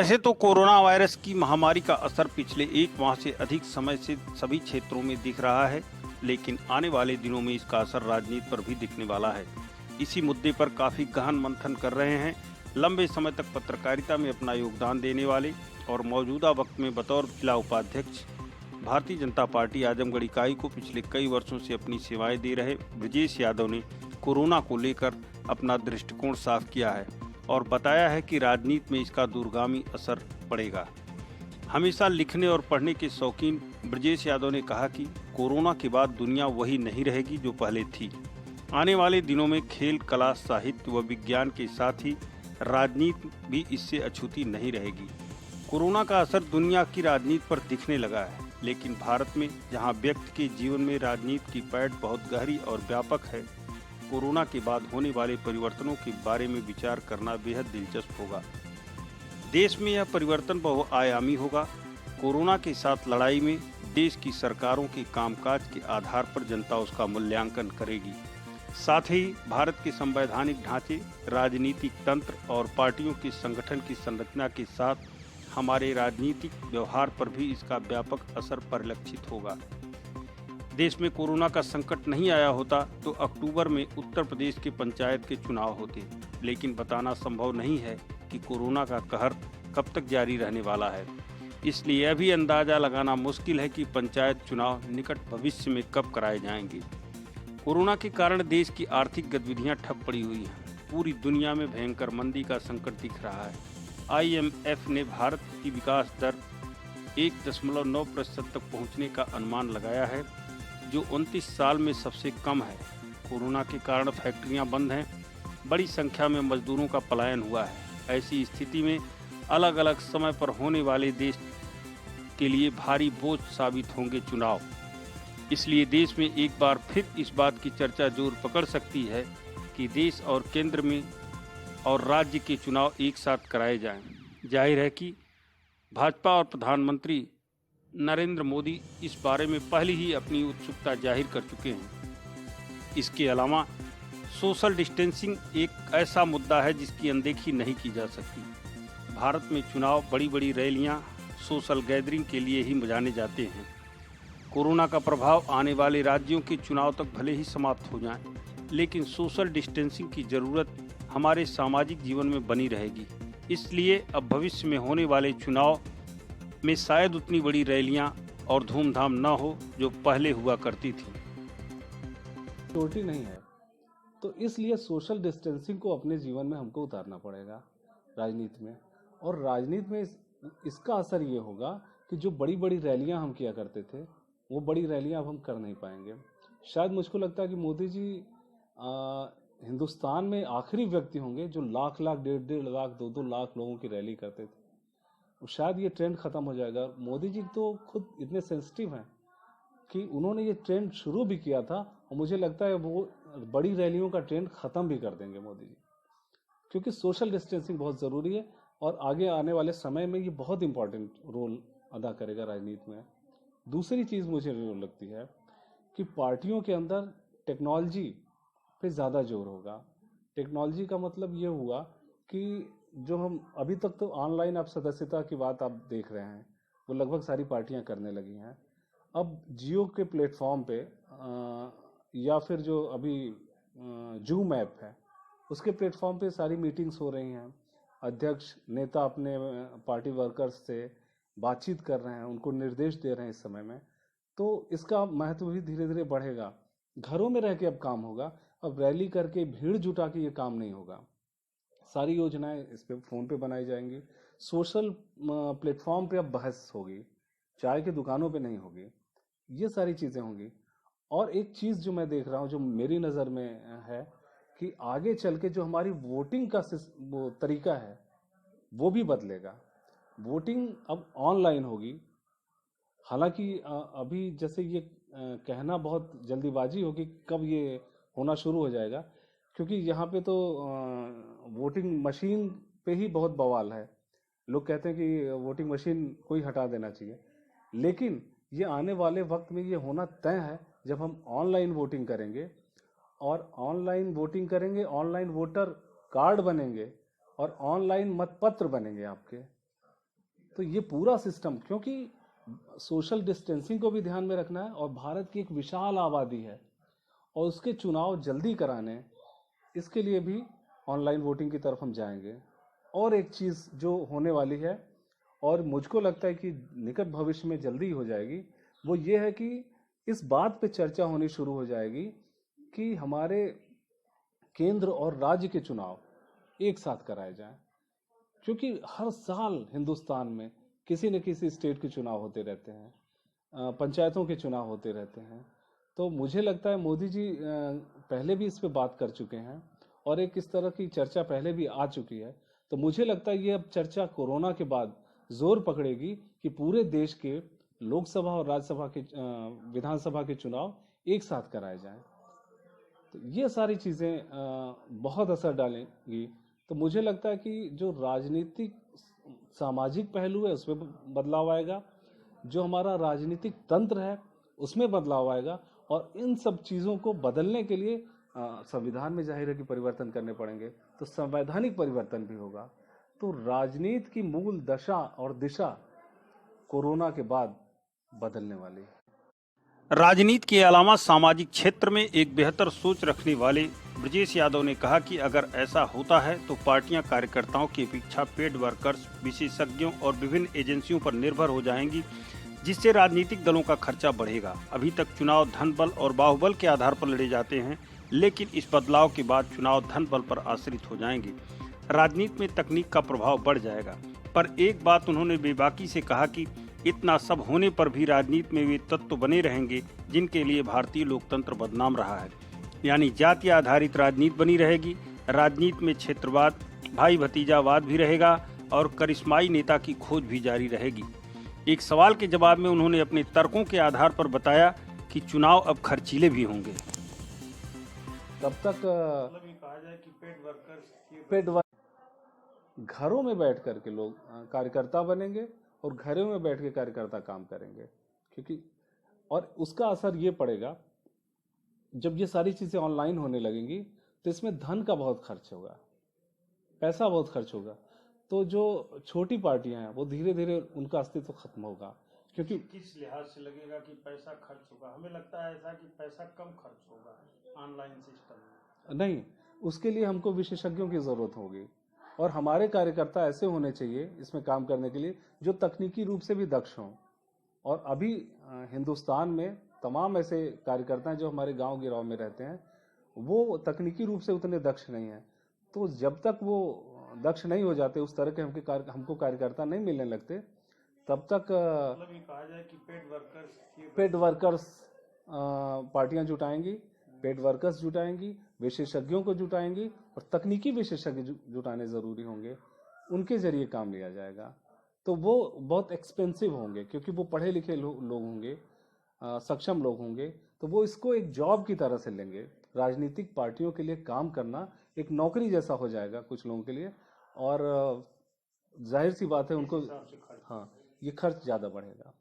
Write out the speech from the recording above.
वैसे तो corona virus की महामारी का असर पिछले एक माह से अधिक समय से सभी क्षेत्रों में दिख रहा है, लेकिन आने वाले दिनों में इसका असर राजनीति पर भी दिखने वाला है। इसी मुद्दे पर काफी गहन मंथन कर रहे हैं लंबे समय तक पत्रकारिता में अपना योगदान देने वाले और मौजूदा वक्त में बतौर जिला उपाध्यक्ष भारतीय जनता पार्टी आजमगढ़ इकाई को पिछले कई वर्षों से अपनी सेवाएं दे रहे ब्रजेश यादव ने कोरोना को लेकर अपना दृष्टिकोण साफ किया है और बताया है कि राजनीति में इसका दूरगामी असर पड़ेगा। हमेशा लिखने और पढ़ने के शौकीन ब्रजेश यादव ने कहा कि कोरोना के बाद दुनिया वही नहीं रहेगी जो पहले थी। आने वाले दिनों में खेल, कला, साहित्य व विज्ञान के साथ ही राजनीति भी इससे अछूती नहीं रहेगी। कोरोना का असर दुनिया की राजनीति पर दिखने लगा है, लेकिन भारत में जहां व्यक्ति के जीवन में राजनीति की पैठ बहुत गहरी और व्यापक है, कोरोना के बाद होने वाले परिवर्तनों के बारे में विचार करना बेहद दिलचस्प होगा। देश में यह परिवर्तन बहुआयामी होगा। कोरोना के साथ लड़ाई में देश की सरकारों के कामकाज के आधार पर जनता उसका मूल्यांकन करेगी। साथ ही भारत के संवैधानिक ढांचे, राजनीतिक तंत्र और पार्टियों के संगठन की संरचना के साथ हमारे राजनीतिक व्यवहार पर भी इसका व्यापक असर परिलक्षित होगा। देश में कोरोना का संकट नहीं आया होता तो अक्टूबर में उत्तर प्रदेश के पंचायत के चुनाव होते, लेकिन बताना संभव नहीं है कि कोरोना का कहर कब तक जारी रहने वाला है। इसलिए यह भी अंदाजा लगाना मुश्किल है कि पंचायत चुनाव निकट भविष्य में कब कराए जाएंगे। कोरोना के कारण देश की आर्थिक गतिविधियां ठप पड़ी हुई हैं। पूरी दुनिया में भयंकर मंदी का संकट दिख रहा है। IMF ने भारत की विकास दर 1.9% तक पहुंचने का अनुमान लगाया है, जो 29 साल में सबसे कम है। कोरोना के कारण फैक्ट्रियां बंद हैं, बड़ी संख्या में मजदूरों का पलायन हुआ है। ऐसी स्थिति में अलग अलग समय पर होने वाले देश के लिए भारी बोझ साबित होंगे चुनाव। इसलिए देश में एक बार फिर इस बात की चर्चा जोर पकड़ सकती है कि देश और केंद्र में और राज्य के चुनाव एक साथ कराए जाएं। जाहिर है कि भाजपा और प्रधानमंत्री नरेंद्र मोदी इस बारे में पहले ही अपनी उत्सुकता जाहिर कर चुके हैं। इसके अलावा सोशल डिस्टेंसिंग एक ऐसा मुद्दा है जिसकी अनदेखी नहीं की जा सकती। भारत में चुनाव, बड़ी बड़ी रैलियां, सोशल गैदरिंग के लिए ही जाने जाते हैं। कोरोना का प्रभाव आने वाले राज्यों के चुनाव तक भले ही समाप्त हो जाए, लेकिन सोशल डिस्टेंसिंग की ज़रूरत हमारे सामाजिक जीवन में बनी रहेगी। इसलिए अब भविष्य में होने वाले चुनाव में शायद उतनी बड़ी रैलियां और धूमधाम न हो जो पहले हुआ करती थी। सिक्योरिटी नहीं है, तो इसलिए सोशल डिस्टेंसिंग को अपने जीवन में हमको उतारना पड़ेगा राजनीति में। और राजनीति में इसका असर ये होगा कि जो बड़ी बड़ी रैलियां हम किया करते थे, वो बड़ी रैलियां अब हम कर नहीं पाएंगे। शायद मुझको लगता है कि मोदी जी हिंदुस्तान में आखिरी व्यक्ति होंगे जो लाख लाख, 1.5 लाख, 2-2 लाख लोगों की रैली करते थे। शायद ये ट्रेंड खत्म हो जाएगा। मोदी जी तो खुद इतने सेंसिटिव हैं कि उन्होंने ये ट्रेंड शुरू भी किया था, और मुझे लगता है वो बड़ी रैलियों का ट्रेंड खत्म भी कर देंगे मोदी जी, क्योंकि सोशल डिस्टेंसिंग बहुत ज़रूरी है और आगे आने वाले समय में ये बहुत इंपॉर्टेंट रोल अदा करेगा राजनीति में। दूसरी चीज़ मुझे लगती है कि पार्टियों के अंदर टेक्नोलॉजी पे ज़्यादा जोर होगा। टेक्नोलॉजी का मतलब ये हुआ कि जो हम अभी तक तो ऑनलाइन आप सदस्यता की बात आप देख रहे हैं, वो लगभग सारी पार्टियां करने लगी हैं। अब जियो के प्लेटफॉर्म पे या फिर जो अभी जूम ऐप है, उसके प्लेटफॉर्म पे सारी मीटिंग्स हो रही हैं। अध्यक्ष, नेता अपने पार्टी वर्कर्स से बातचीत कर रहे हैं, उनको निर्देश दे रहे हैं इस समय में। तो इसका महत्व भी धीरे धीरे बढ़ेगा। घरों में रह के अब काम होगा। अब रैली करके, भीड़ जुटा के ये काम नहीं होगा। सारी योजनाएं इस पे फ़ोन पे बनाई जाएंगी। सोशल प्लेटफॉर्म पे अब बहस होगी, चाय की दुकानों पे नहीं होगी। ये सारी चीज़ें होंगी। और एक चीज़ जो मैं देख रहा हूँ, जो मेरी नज़र में है, कि आगे चल के जो हमारी वोटिंग का वो तरीका है, वो भी बदलेगा। वोटिंग अब ऑनलाइन होगी। हालांकि अभी जैसे ये कहना बहुत जल्दीबाजी होगी कब ये होना शुरू हो जाएगा, क्योंकि यहाँ पे तो वोटिंग मशीन पे ही बहुत बवाल है। लोग कहते हैं कि वोटिंग मशीन को ही हटा देना चाहिए, लेकिन ये आने वाले वक्त में ये होना तय है जब हम ऑनलाइन वोटिंग करेंगे। और ऑनलाइन वोटिंग करेंगे, ऑनलाइन वोटर कार्ड बनेंगे और ऑनलाइन मतपत्र बनेंगे आपके। तो ये पूरा सिस्टम, क्योंकि सोशल डिस्टेंसिंग को भी ध्यान में रखना है और भारत की एक विशाल आबादी है और उसके चुनाव जल्दी कराने हैं, इसके लिए भी ऑनलाइन वोटिंग की तरफ हम जाएंगे। और एक चीज़ जो होने वाली है और मुझको लगता है कि निकट भविष्य में जल्दी हो जाएगी, वो ये है कि इस बात पे चर्चा होनी शुरू हो जाएगी कि हमारे केंद्र और राज्य के चुनाव एक साथ कराए जाएं, क्योंकि हर साल हिंदुस्तान में किसी न किसी स्टेट के चुनाव होते रहते हैं, पंचायतों के चुनाव होते रहते हैं। तो मुझे लगता है मोदी जी पहले भी इस पे बात कर चुके हैं और एक इस तरह की चर्चा पहले भी आ चुकी है। तो मुझे लगता है ये अब चर्चा कोरोना के बाद जोर पकड़ेगी कि पूरे देश के लोकसभा और राज्यसभा के विधानसभा के चुनाव एक साथ कराए जाएं। तो ये सारी चीज़ें बहुत असर डालेंगी। तो मुझे लगता है कि जो राजनीतिक सामाजिक पहलू है उसमें बदलाव आएगा, जो हमारा राजनीतिक तंत्र है उसमें बदलाव आएगा, और इन सब चीज़ों को बदलने के लिए संविधान में जाहिर है कि परिवर्तन करने पड़ेंगे, तो संवैधानिक परिवर्तन भी होगा। तो राजनीति की मूल दशा और दिशा कोरोना के बाद बदलने वाली है। राजनीति के अलावा सामाजिक क्षेत्र में एक बेहतर सोच रखने वाले ब्रजेश यादव ने कहा कि अगर ऐसा होता है तो पार्टियां कार्यकर्ताओं की अपेक्षा पेड वर्कर्स, विशेषज्ञों और विभिन्न एजेंसियों पर निर्भर हो जाएंगी, जिससे राजनीतिक दलों का खर्चा बढ़ेगा। अभी तक चुनाव धन बल और बाहुबल के आधार पर लड़े जाते हैं, लेकिन इस बदलाव के बाद चुनाव धन बल पर आश्रित हो जाएंगे। राजनीति में तकनीक का प्रभाव बढ़ जाएगा। पर एक बात उन्होंने बेबाकी से कहा कि इतना सब होने पर भी राजनीति में वे तत्व बने रहेंगे जिनके लिए भारतीय लोकतंत्र बदनाम रहा है, यानी जाति आधारित राजनीति बनी रहेगी। राजनीति में क्षेत्रवाद, भाई भतीजावाद भी रहेगा और करिश्माई नेता की खोज भी जारी रहेगी। एक सवाल के जवाब में उन्होंने अपने तर्कों के आधार पर बताया कि चुनाव अब खर्चीले भी होंगे। तब तक कहा जाए कि पेड वर्क घरों में बैठ कर के लोग कार्यकर्ता बनेंगे और घरों में बैठ के कार्यकर्ता काम करेंगे, क्योंकि और उसका असर ये पड़ेगा, जब ये सारी चीज़ें ऑनलाइन होने लगेंगी तो इसमें धन का बहुत खर्च होगा, पैसा बहुत खर्च होगा। तो जो छोटी पार्टियां हैं वो धीरे धीरे उनका अस्तित्व खत्म होगा। क्योंकि किस लिहाज से लगेगा कि पैसा खर्च होगा? हमें लगता है ऐसा कि पैसा कम खर्च होगा ऑनलाइन सिस्टम में। नहीं, उसके लिए हमको विशेषज्ञों की ज़रूरत होगी और हमारे कार्यकर्ता ऐसे होने चाहिए इसमें काम करने के लिए जो तकनीकी रूप से भी दक्ष हों। और अभी हिंदुस्तान में तमाम ऐसे कार्यकर्ता हैं जो हमारे गांव गिराव में रहते हैं, वो तकनीकी रूप से उतने दक्ष नहीं हैं। तो जब तक वो दक्ष नहीं हो जाते, उस तरह के हमको कार्यकर्ता नहीं मिलने लगते, तब तक मतलब ये कहा जाए कि पेड वर्कर्स पार्टियां जुटाएंगी, पेड वर्कर्स जुटाएंगी, विशेषज्ञों को जुटाएंगी और तकनीकी विशेषज्ञ जुटाने ज़रूरी होंगे, उनके जरिए काम लिया जाएगा। तो वो बहुत एक्सपेंसिव होंगे क्योंकि वो पढ़े लिखे लोग होंगे, सक्षम लोग होंगे, तो वो इसको एक जॉब की तरह से लेंगे। राजनीतिक पार्टियों के लिए काम करना एक नौकरी जैसा हो जाएगा कुछ लोगों के लिए, और जाहिर सी बात है उनको, हाँ, ये खर्च ज़्यादा बढ़ेगा।